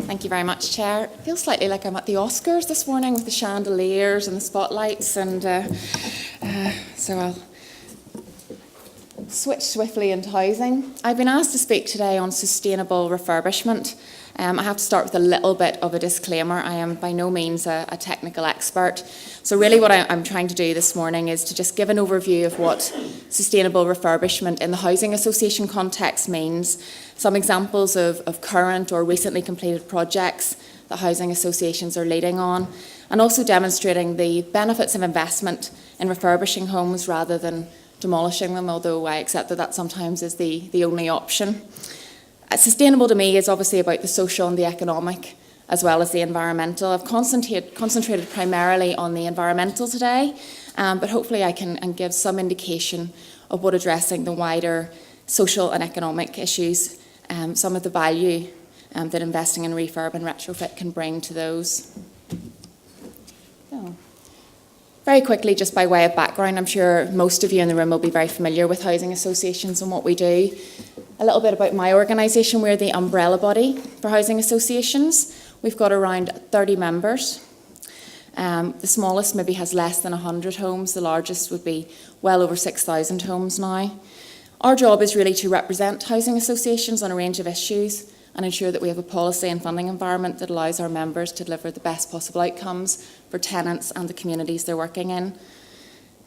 Thank you very much, Chair. It feels slightly like I'm at the Oscars this morning with the chandeliers and the spotlights, and so I'll switch swiftly into housing. I've been asked to speak today on sustainable refurbishment. I have to start with a little bit of a disclaimer. I am by no means a technical expert. So really what I'm trying to do this morning is to just give an overview of what sustainable refurbishment in the housing association context means, some examples of current or recently completed projects that housing associations are leading on, and also demonstrating the benefits of investment in refurbishing homes rather than demolishing them, although I accept that sometimes is the only option. Sustainable to me is obviously about the social and the economic as well as the environmental. I've concentrated primarily on the environmental today, but hopefully I can give some indication of what addressing the wider social and economic issues, some of the value that investing in refurb and retrofit can bring to those. So, very quickly, just by way of background, I'm sure most of you in the room will be very familiar with housing associations and what we do. A little bit about my organisation. We're the umbrella body for housing associations. We've got around 30 members. The smallest maybe has less than 100 homes. The largest would be well over 6,000 homes now. Our job is really to represent housing associations on a range of issues and ensure that we have a policy and funding environment that allows our members to deliver the best possible outcomes for tenants and the communities they're working in.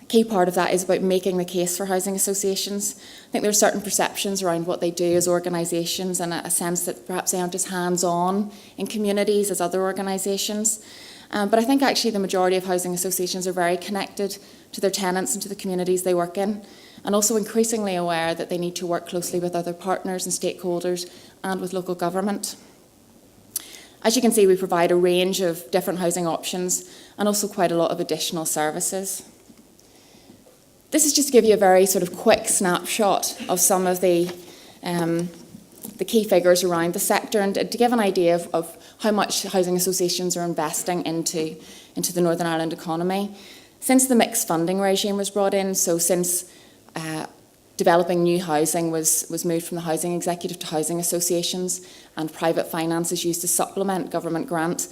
A key part of that is about making the case for housing associations. I think there are certain perceptions around what they do as organisations and a sense that perhaps they aren't as hands-on in communities as other organisations. But I think actually the majority of housing associations are very connected to their tenants and to the communities they work in, and also increasingly aware that they need to work closely with other partners and stakeholders and with local government. As you can see, we provide a range of different housing options and also quite a lot of additional services. This is just to give you a very sort of quick snapshot of some of the key figures around the sector and to give an idea of how much housing associations are investing into the Northern Ireland economy. Since the mixed funding regime was brought in, so since developing new housing was moved from the housing executive to housing associations and private finance is used to supplement government grant,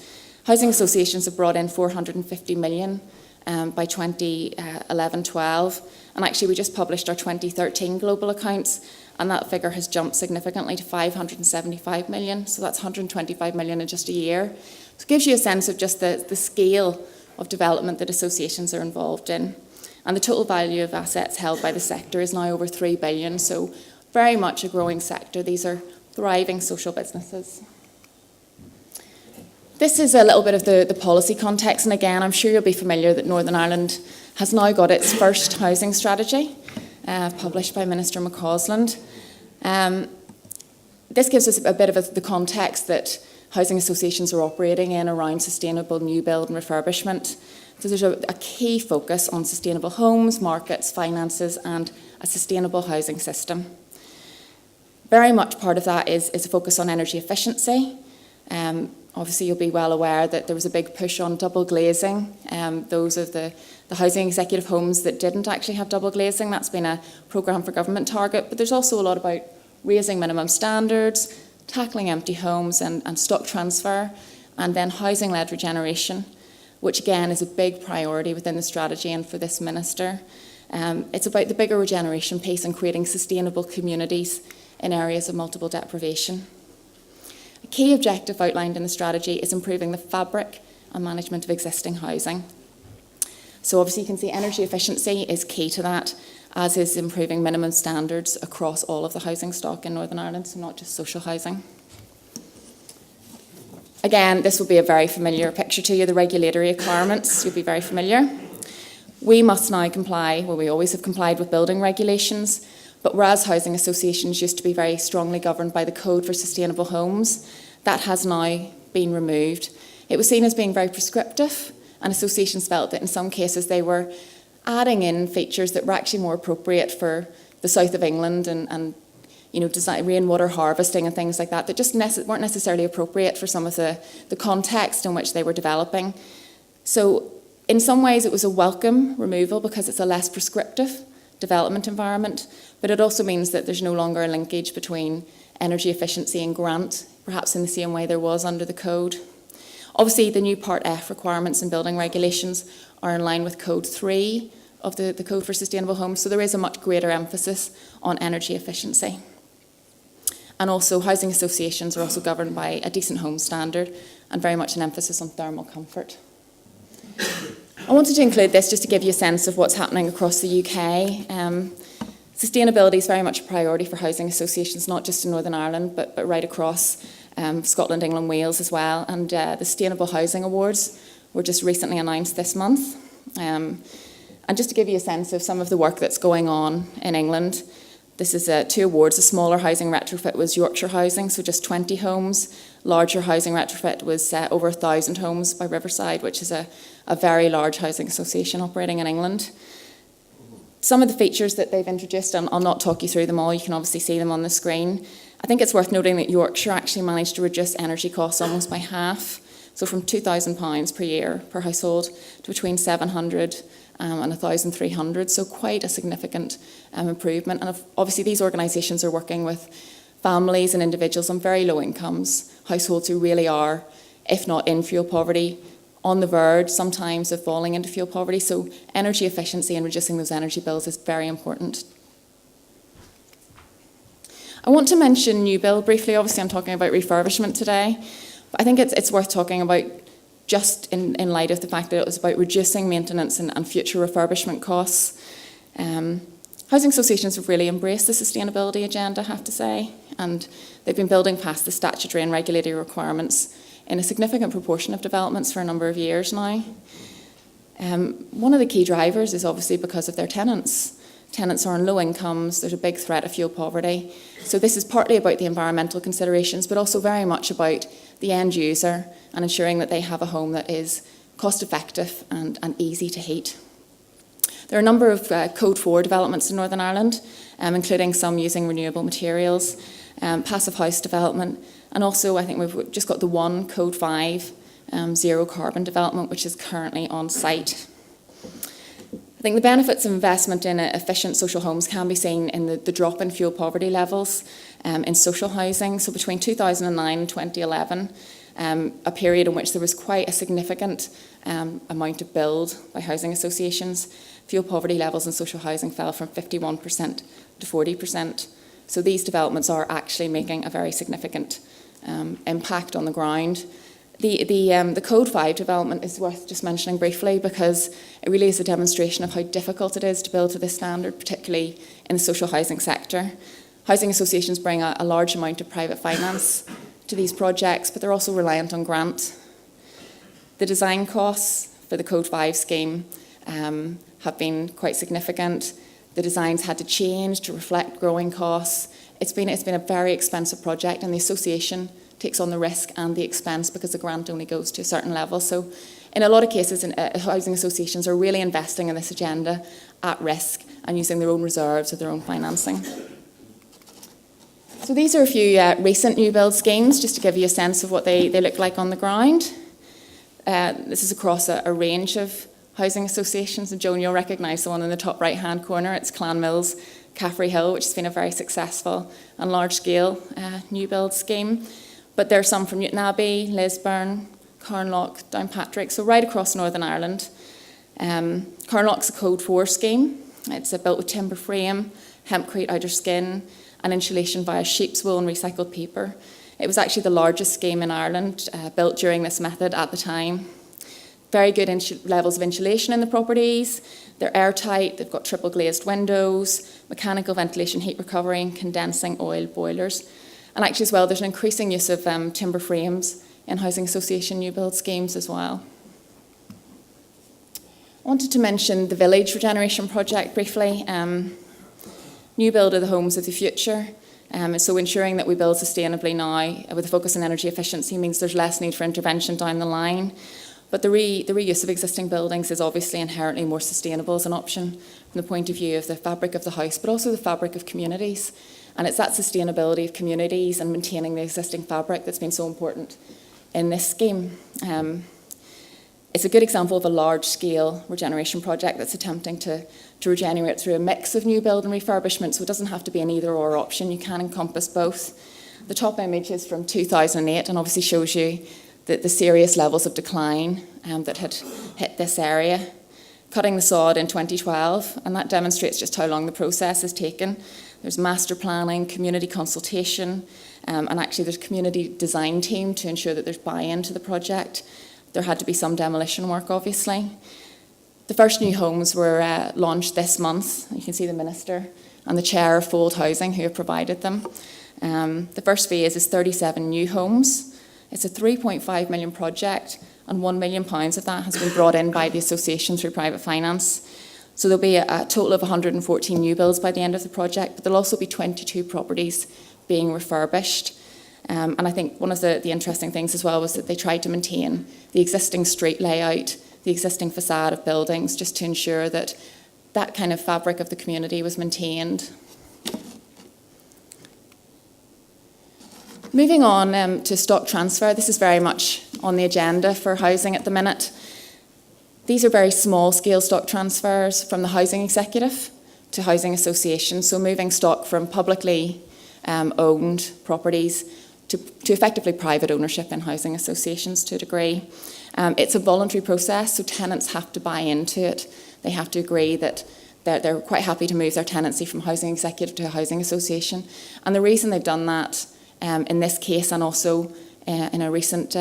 housing associations have brought in 450 million by 2011-12, and actually we just published our 2013 global accounts, and that figure has jumped significantly to 575 million, so that's 125 million in just a year. So it gives you a sense of just the scale of development that associations are involved in. And the total value of assets held by the sector is now over 3 billion, so very much a growing sector. These are thriving social businesses. This is a little bit of the policy context, and again, I'm sure you'll be familiar that Northern Ireland has now got its first housing strategy, published by Minister McCausland. This gives us a bit of the context that housing associations are operating in around sustainable new build and refurbishment. So there's a key focus on sustainable homes, markets, finances, and a sustainable housing system. Very much part of that is a focus on energy efficiency. Obviously, you'll be well aware that there was a big push on double glazing. Those of the housing executive homes that didn't actually have double glazing, that's been a programme for government target. But there's also a lot about raising minimum standards, tackling empty homes and stock transfer, and then housing-led regeneration, which again is a big priority within the strategy and for this minister. It's about the bigger regeneration piece and creating sustainable communities in areas of multiple deprivation. A key objective outlined in the strategy is improving the fabric and management of existing housing. So obviously you can see energy efficiency is key to that, as is improving minimum standards across all of the housing stock in Northern Ireland, so not just social housing. Again, this will be a very familiar picture to you, the regulatory requirements, you'll be very familiar. We must now comply, well, we always have complied with building regulations, but whereas housing associations used to be very strongly governed by the Code for Sustainable Homes, that has now been removed. It was seen as being very prescriptive and associations felt that in some cases they were adding in features that were actually more appropriate for the south of England and rainwater harvesting and things like that just weren't necessarily appropriate for some of the context in which they were developing. So in some ways it was a welcome removal because it's a less prescriptive development environment, but it also means that there's no longer a linkage between energy efficiency and grant, perhaps in the same way there was under the code. Obviously, the new Part F requirements and building regulations are in line with Code 3 of the Code for Sustainable Homes, so there is a much greater emphasis on energy efficiency. And also, housing associations are also governed by a decent home standard and very much an emphasis on thermal comfort. I wanted to include this just to give you a sense of what's happening across the UK. Sustainability is very much a priority for housing associations, not just in Northern Ireland, but right across Scotland, England, Wales as well. And the Sustainable Housing Awards were just recently announced this month. And just to give you a sense of some of the work that's going on in England, this is 2 awards. A smaller housing retrofit was Yorkshire Housing, so just 20 homes. Larger housing retrofit was over 1,000 homes by Riverside, which is a very large housing association operating in England. Some of the features that they've introduced, and I'll not talk you through them all, you can obviously see them on the screen. I think it's worth noting that Yorkshire actually managed to reduce energy costs almost by half, so from £2,000 per year per household to between 700 and 1,300, so quite a significant improvement. And obviously these organisations are working with families and individuals on very low incomes, households who really are, if not in fuel poverty, on the verge sometimes of falling into fuel poverty. So energy efficiency and reducing those energy bills is very important. I want to mention new build briefly. Obviously I'm talking about refurbishment today, but I think it's worth talking about just in light of the fact that it was about reducing maintenance and future refurbishment costs. Housing associations have really embraced the sustainability agenda, I have to say, and they've been building past the statutory and regulatory requirements in a significant proportion of developments for a number of years now. One of the key drivers is obviously because of their tenants. Tenants are on low incomes, there's a big threat of fuel poverty. So this is partly about the environmental considerations, but also very much about the end user and ensuring that they have a home that is cost effective and easy to heat. There are a number of Code 4 developments in Northern Ireland, including some using renewable materials, passive house development, and also I think we've just got the one Code 5 zero carbon development, which is currently on site. I think the benefits of investment in efficient social homes can be seen in the drop in fuel poverty levels in social housing. So between 2009 and 2011, a period in which there was quite a significant amount of build by housing associations, fuel poverty levels in social housing fell from 51% to 40%. So these developments are actually making a very significant impact on the ground. The Code 5 development is worth just mentioning briefly because it really is a demonstration of how difficult it is to build to this standard, particularly in the social housing sector. Housing associations bring a large amount of private finance to these projects, but they're also reliant on grant. The design costs for the Code 5 scheme have been quite significant. The designs had to change to reflect growing costs. It's been a very expensive project, and the association takes on the risk and the expense because the grant only goes to a certain level. So in a lot of cases, housing associations are really investing in this agenda at risk and using their own reserves or their own financing. So these are a few recent new build schemes, just to give you a sense of what they look like on the ground. This is across a range of housing associations, and Joan, you'll recognise the one in the top right-hand corner. It's Clanmills, Caffrey Hill, which has been a very successful and large-scale new build scheme. But there are some from Newton Abbey, Lisburn, Carnlough, Downpatrick, so right across Northern Ireland. Carnlough's a Code 4 scheme. It's built with timber frame, hempcrete outer skin, and insulation via sheep's wool and recycled paper. It was actually the largest scheme in Ireland built during this method at the time. Very good levels of insulation in the properties. They're airtight, they've got triple glazed windows, mechanical ventilation, heat recovery, and condensing oil boilers. And actually as well, there's an increasing use of timber frames in housing association new build schemes as well. I wanted to mention the Village Regeneration Project briefly. New build are the homes of the future. So ensuring that we build sustainably now with a focus on energy efficiency means there's less need for intervention down the line. But the reuse of existing buildings is obviously inherently more sustainable as an option from the point of view of the fabric of the house, but also the fabric of communities. And it's that sustainability of communities and maintaining the existing fabric that's been so important in this scheme. It's a good example of a large-scale regeneration project that's attempting to regenerate through a mix of new build and refurbishment, so it doesn't have to be an either-or option. You can encompass both. The top image is from 2008 and obviously shows you the serious levels of decline that had hit this area. Cutting the sod in 2012, and that demonstrates just how long the process has taken. There's master planning, community consultation, and actually there's a community design team to ensure that there's buy-in to the project. There had to be some demolition work, obviously. The first new homes were launched this month. You can see the Minister and the Chair of Fold Housing who have provided them. The first phase is 37 new homes. It's a £3.5 million project, and £1 million of that has been brought in by the association through private finance. So there'll be a total of 114 new builds by the end of the project, but there'll also be 22 properties being refurbished. And I think one of the interesting things as well was that they tried to maintain the existing street layout, the existing facade of buildings, just to ensure that that kind of fabric of the community was maintained. Moving on to stock transfer, this is very much on the agenda for housing at the minute. These are very small-scale stock transfers from the housing executive to housing associations, so moving stock from publicly owned properties to effectively private ownership in housing associations to a degree. It's a voluntary process, so tenants have to buy into it. They have to agree that they're quite happy to move their tenancy from housing executive to a housing association. And the reason they've done that in this case and also in a recent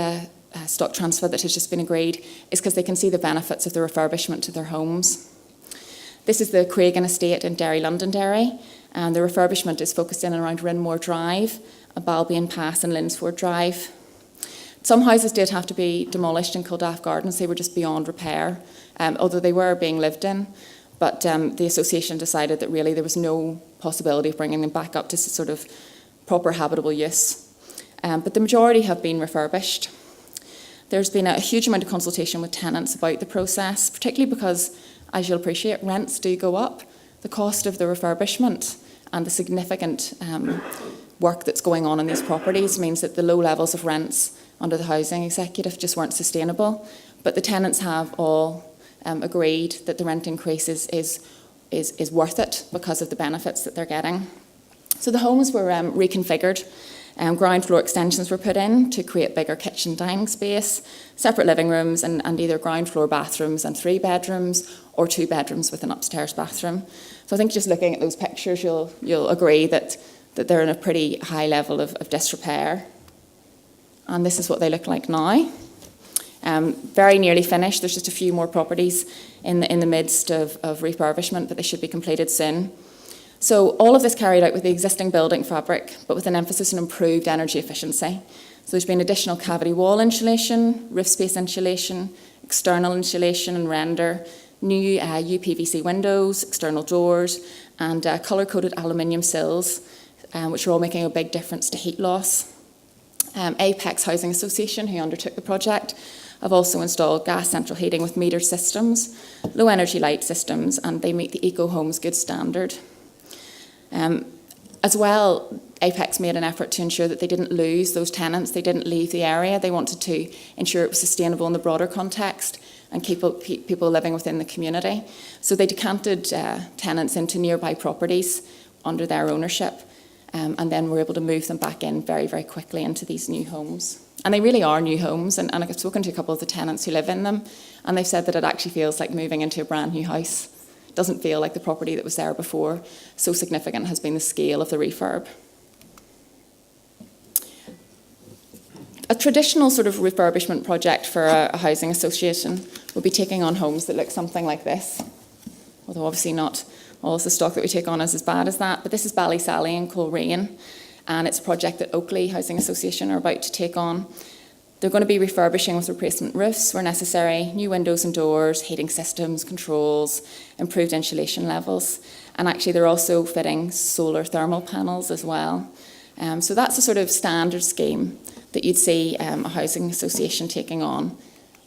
stock transfer that has just been agreed is because they can see the benefits of the refurbishment to their homes. This is the Craigan estate in Derry, Londonderry, and the refurbishment is focused in and around Rinmore Drive, Balbion Pass and Linsford Drive. Some houses did have to be demolished in Kildaff Gardens. They were just beyond repair, although they were being lived in. But the association decided that really there was no possibility of bringing them back up to sort of proper habitable use. But the majority have been refurbished. There's been a huge amount of consultation with tenants about the process, particularly because, as you'll appreciate, rents do go up. The cost of the refurbishment and the significant work that's going on in these properties means that the low levels of rents under the housing executive just weren't sustainable. But the tenants have all agreed that the rent increase is worth it because of the benefits that they're getting. So the homes were reconfigured. Ground floor extensions were put in to create bigger kitchen dining space, separate living rooms and either ground floor bathrooms and 3 bedrooms or 2 bedrooms with an upstairs bathroom. So I think just looking at those pictures you'll agree that they're in a pretty high level of disrepair. And this is what they look like now. Very nearly finished. There's just a few more properties in the midst of refurbishment, but they should be completed soon. So all of this carried out with the existing building fabric, but with an emphasis on improved energy efficiency. So there's been additional cavity wall insulation, roof space insulation, external insulation and render, new UPVC windows, external doors, and colour-coded aluminium sills, which are all making a big difference to heat loss. Apex Housing Association, who undertook the project, have also installed gas central heating with metered systems, low energy light systems, and they meet the Eco Homes Good standard. As well, Apex made an effort to ensure that they didn't lose those tenants, they didn't leave the area. They wanted to ensure it was sustainable in the broader context and keep people living within the community. So they decanted tenants into nearby properties under their ownership, and then were able to move them back in very, very quickly into these new homes. And they really are new homes, and I've spoken to a couple of the tenants who live in them, and they've said that it actually feels like moving into a brand new house. It doesn't feel like the property that was there before. So significant has been the scale of the refurb. A traditional sort of refurbishment project for a housing association would be taking on homes that look something like this, although obviously not all of the stock that we take on is as bad as that. But this is Ballysally in Coleraine, and it's a project that Oakley Housing Association are about to take on. They're going to be refurbishing with replacement roofs where necessary, new windows and doors, heating systems, controls, improved insulation levels. And actually they're also fitting solar thermal panels as well. So that's a sort of standard scheme that you'd see a housing association taking on.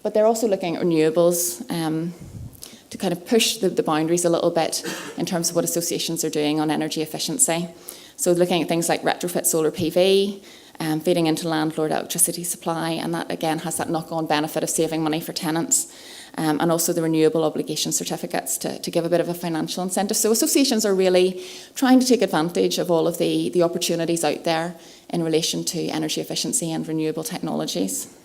But they're also looking at renewables to kind of push the boundaries a little bit in terms of what associations are doing on energy efficiency. So looking at things like retrofit solar PV, feeding into landlord electricity supply, and that again has that knock-on benefit of saving money for tenants, and also the renewable obligation certificates to give a bit of a financial incentive. So associations are really trying to take advantage of all of the opportunities out there in relation to energy efficiency and renewable technologies.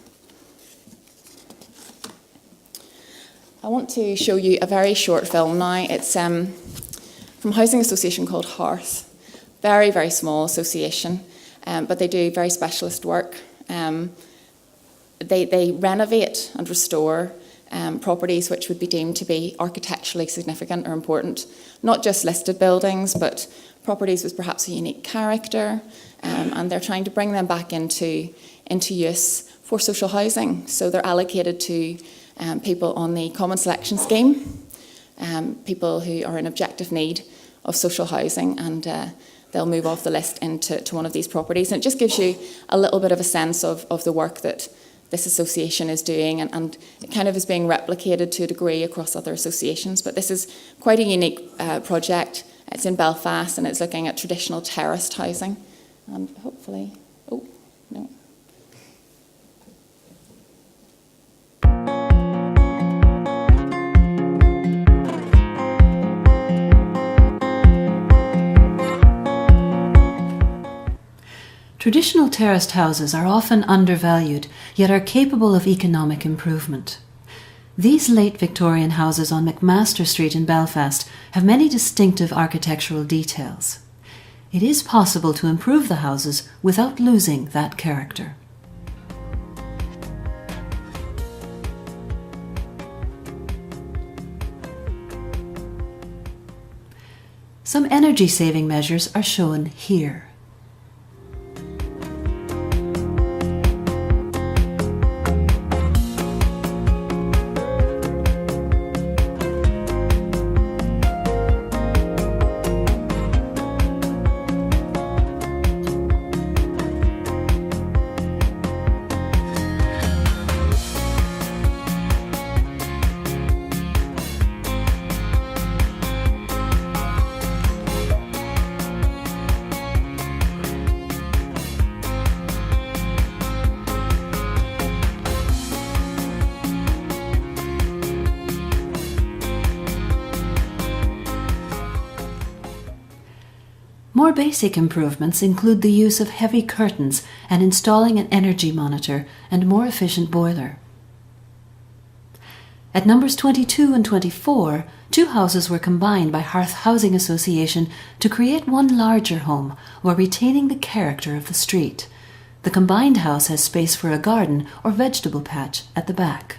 I want to show you a very short film now. It's from a housing association called Hearth. Very, very small association, but they do very specialist work. They renovate and restore properties which would be deemed to be architecturally significant or important. Not just listed buildings, but properties with perhaps a unique character, and they're trying to bring them back into use for social housing. So they're allocated to people on the Common Selection Scheme, people who are in objective need of social housing, and they'll move off the list into one of these properties. And it just gives you a little bit of a sense of the work that this association is doing, and it kind of is being replicated to a degree across other associations. But this is quite a unique project. It's in Belfast, and it's looking at traditional terraced housing. And hopefully, oh, no. Traditional terraced houses are often undervalued, yet are capable of economic improvement. These late Victorian houses on McMaster Street in Belfast have many distinctive architectural details. It is possible to improve the houses without losing that character. Some energy-saving measures are shown here. More basic improvements include the use of heavy curtains and installing an energy monitor and more efficient boiler. At numbers 22 and 24, two houses were combined by Hearth Housing Association to create one larger home while retaining the character of the street. The combined house has space for a garden or vegetable patch at the back.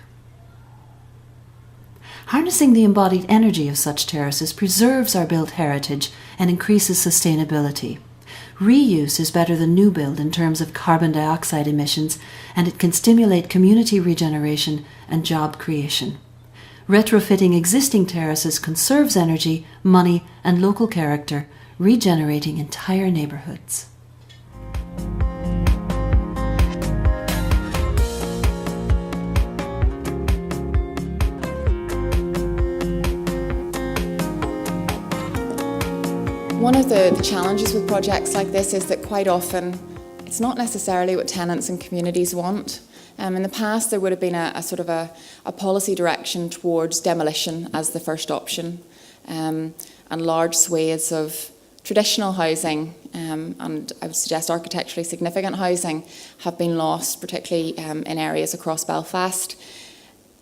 Harnessing the embodied energy of such terraces preserves our built heritage and increases sustainability. Reuse is better than new build in terms of carbon dioxide emissions, and it can stimulate community regeneration and job creation. Retrofitting existing terraces conserves energy, money, and local character, regenerating entire neighbourhoods. One of the challenges with projects like this is that quite often it's not necessarily what tenants and communities want. In the past, there would have been a sort of a policy direction towards demolition as the first option, and large swathes of traditional housing, and I would suggest architecturally significant housing, have been lost, particularly in areas across Belfast.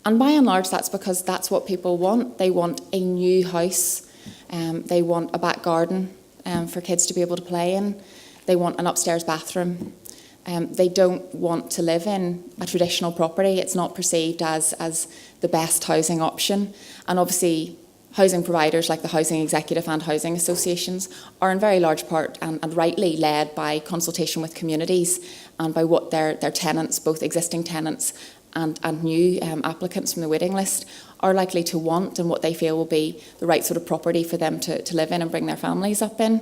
And by and large, that's because that's what people want. They want a new house. They want a back garden for kids to be able to play in. They want an upstairs bathroom. They don't want to live in a traditional property. It's not perceived as the best housing option. And obviously, housing providers like the Housing Executive and housing associations are in very large part and rightly led by consultation with communities and by what their tenants, both existing tenants and new applicants from the waiting list, are likely to want and what they feel will be the right sort of property for them to live in and bring their families up in.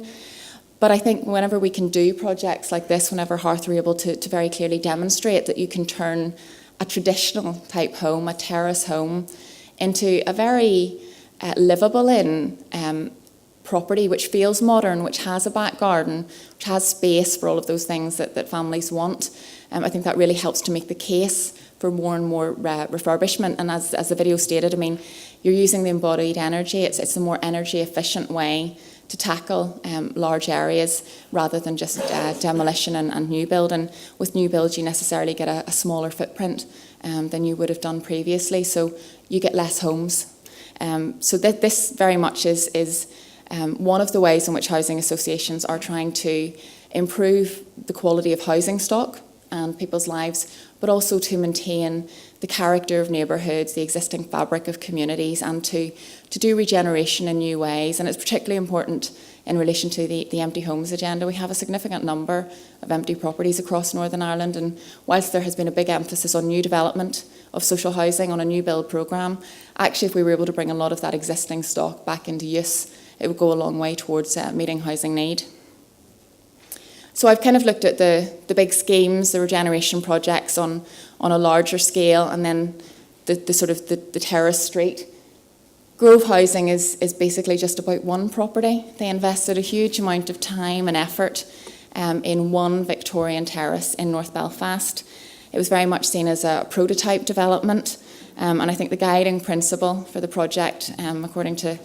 But I think whenever we can do projects like this, whenever Hearth are able to very clearly demonstrate that you can turn a traditional type home, a terrace home, into a very livable in property which feels modern, which has a back garden, which has space for all of those things that families want. I think that really helps to make the case for more and more refurbishment. And as the video stated, I mean, you're using the embodied energy. It's a more energy efficient way to tackle large areas rather than just demolition and new build. And with new builds, you necessarily get a smaller footprint than you would have done previously. So you get less homes. So this very much is one of the ways in which housing associations are trying to improve the quality of housing stock and people's lives, but also to maintain the character of neighbourhoods, the existing fabric of communities, and to do regeneration in new ways. And it's particularly important in relation to the empty homes agenda. We have a significant number of empty properties across Northern Ireland, and whilst there has been a big emphasis on new development of social housing on a new build programme, actually if we were able to bring a lot of that existing stock back into use, it would go a long way towards meeting housing need. So I've kind of looked at the big schemes, the regeneration projects on a larger scale, and then the sort of the terrace street. Grove Housing is basically just about one property. They invested a huge amount of time and effort in one Victorian terrace in North Belfast. It was very much seen as a prototype development, and I think the guiding principle for the project, according to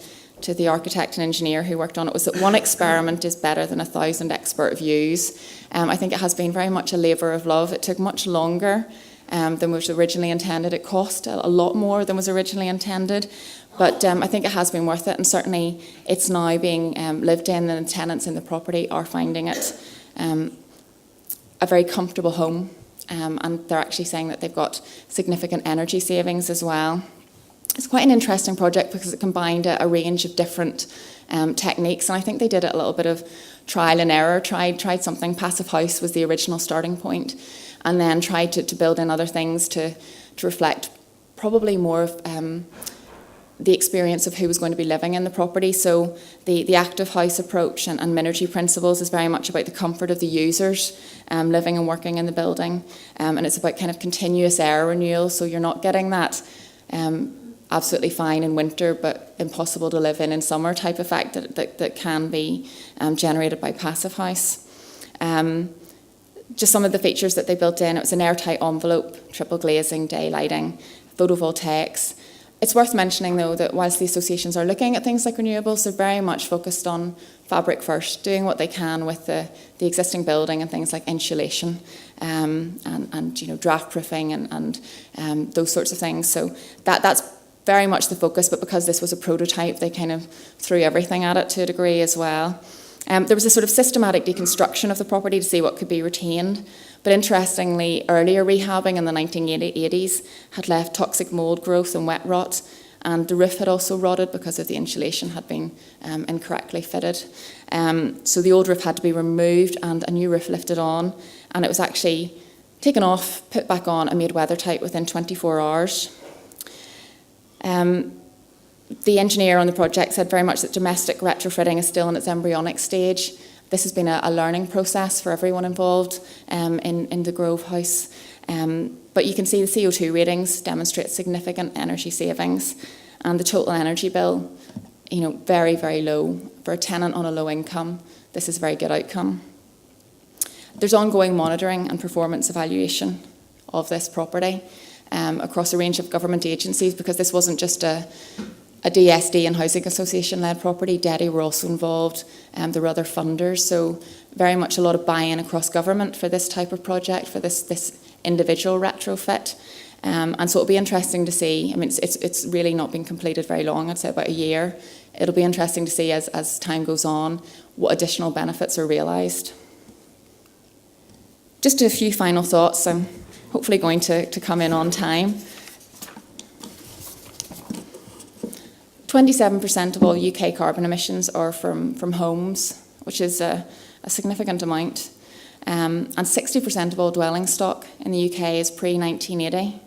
the architect and engineer who worked on it, was that one experiment is better than 1,000 expert views. I think it has been very much a labour of love. It took much longer than was originally intended. It cost a lot more than was originally intended, but I think it has been worth it, and certainly it's now being lived in, and the tenants in the property are finding it a very comfortable home, and they're actually saying that they've got significant energy savings as well. It's quite an interesting project because it combined a range of different techniques, and I think they did it a little bit of trial and error. Tried something. Passive house was the original starting point, and then tried to build in other things to reflect probably more of the experience of who was going to be living in the property. So the active house approach and Minergy principles is very much about the comfort of the users living and working in the building, and it's about kind of continuous air renewal. So you're not getting that absolutely fine in winter but impossible to live in summer type effect that can be generated by passive house. Just some of the features that they built in: it was an airtight envelope, triple glazing, day lighting, photovoltaics. It's worth mentioning though that whilst the associations are looking at things like renewables, they're very much focused on fabric first, doing what they can with the existing building and things like insulation and you know, draft proofing and those sorts of things. So that's very much the focus, but because this was a prototype, they kind of threw everything at it to a degree as well. There was a sort of systematic deconstruction of the property to see what could be retained, but interestingly, earlier rehabbing in the 1980s had left toxic mould growth and wet rot, and the roof had also rotted because of the insulation had been incorrectly fitted. So the old roof had to be removed and a new roof lifted on, and it was actually taken off, put back on and made weathertight within 24 hours. The engineer on the project said very much that domestic retrofitting is still in its embryonic stage. This has been a learning process for everyone involved in the Grove House. But you can see the CO2 ratings demonstrate significant energy savings, and the total energy bill, you know, very, very low. For a tenant on a low income, this is a very good outcome. There's ongoing monitoring and performance evaluation of this property across a range of government agencies, because this wasn't just a DSD and housing association-led property. DEDI were also involved, there were other funders, so very much a lot of buy-in across government for this type of project, for this individual retrofit. And so it'll be interesting to see. I mean, it's really not been completed very long, I'd say about a year. It'll be interesting to see as time goes on what additional benefits are realised. Just a few final thoughts. I'm hopefully going to come in on time. 27% of all UK carbon emissions are from homes, which is a significant amount. And 60% of all dwelling stock in the UK is pre-1980.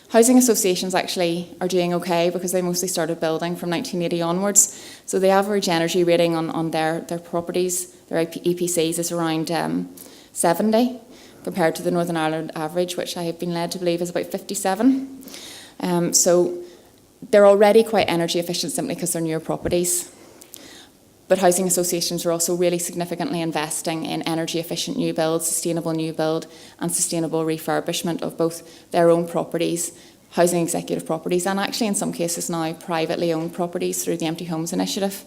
Housing associations actually are doing okay because they mostly started building from 1980 onwards. So the average energy rating on their properties, their EPCs, is around 70. compared to the Northern Ireland average, which I have been led to believe is about 57. So they're already quite energy efficient simply because they're newer properties. But housing associations are also really significantly investing in energy efficient new build, sustainable new build and sustainable refurbishment of both their own properties, housing executive properties, and actually in some cases now privately owned properties through the Empty Homes Initiative.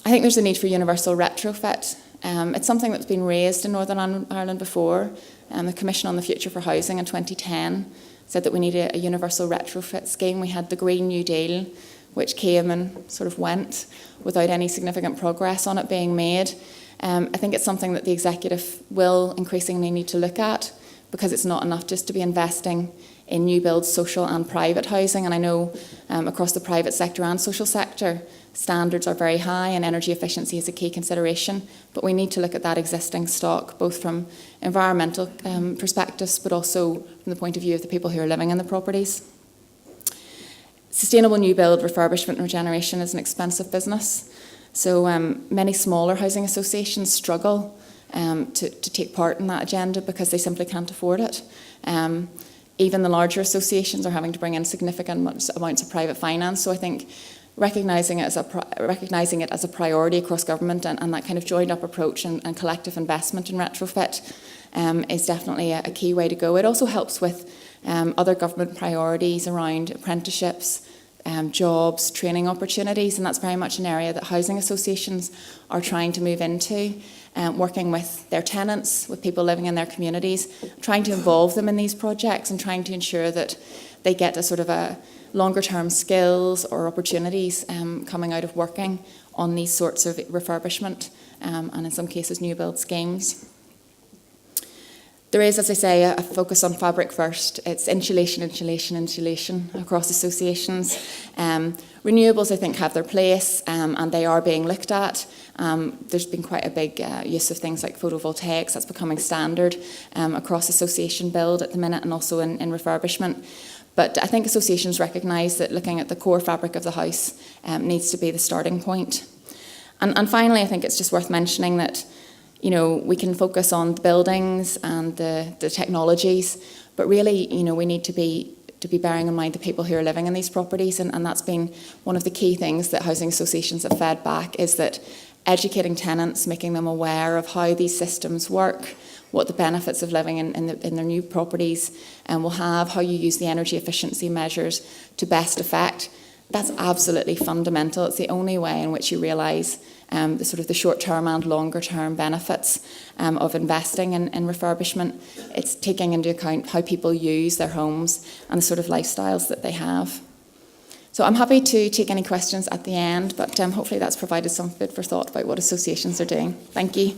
I think there's a need for universal retrofit. It's something that's been raised in Northern Ireland before. The Commission on the Future for Housing in 2010 said that we need a universal retrofit scheme. We had the Green New Deal, which came and sort of went without any significant progress on it being made. I think it's something that the executive will increasingly need to look at, because it's not enough just to be investing in new build, social and private housing. And I know across the private sector and social sector, standards are very high and energy efficiency is a key consideration. But we need to look at that existing stock, both from environmental perspectives, but also from the point of view of the people who are living in the properties. Sustainable new build, refurbishment and regeneration is an expensive business. So many smaller housing associations struggle to take part in that agenda because they simply can't afford it. Even the larger associations are having to bring in significant amounts of private finance. So I think recognising it as a priority across government and that kind of joined up approach and collective investment in retrofit is definitely a key way to go. It also helps with other government priorities around apprenticeships, jobs, training opportunities, and that's very much an area that housing associations are trying to move into, working with their tenants, with people living in their communities, trying to involve them in these projects and trying to ensure that they get a sort of a longer term skills or opportunities coming out of working on these sorts of refurbishment and in some cases new build schemes. There is, as I say, a focus on fabric first. It's insulation, insulation, insulation across associations. Renewables, I think, have their place and they are being looked at. There's been quite a big use of things like photovoltaics. That's becoming standard across association build at the minute and also in refurbishment. But I think associations recognise that looking at the core fabric of the house needs to be the starting point. And finally, I think it's just worth mentioning that we can focus on the buildings and the technologies, but really, we need to be bearing in mind the people who are living in these properties, and that's been one of the key things that housing associations have fed back, is that educating tenants, making them aware of how these systems work, what the benefits of living in their new properties will have, how you use the energy efficiency measures to best effect. That's absolutely fundamental. It's the only way in which you realise the short-term and longer-term benefits of investing in refurbishment. It's taking into account how people use their homes and the sort of lifestyles that they have. So I'm happy to take any questions at the end, but hopefully that's provided some food for thought about what associations are doing. Thank you.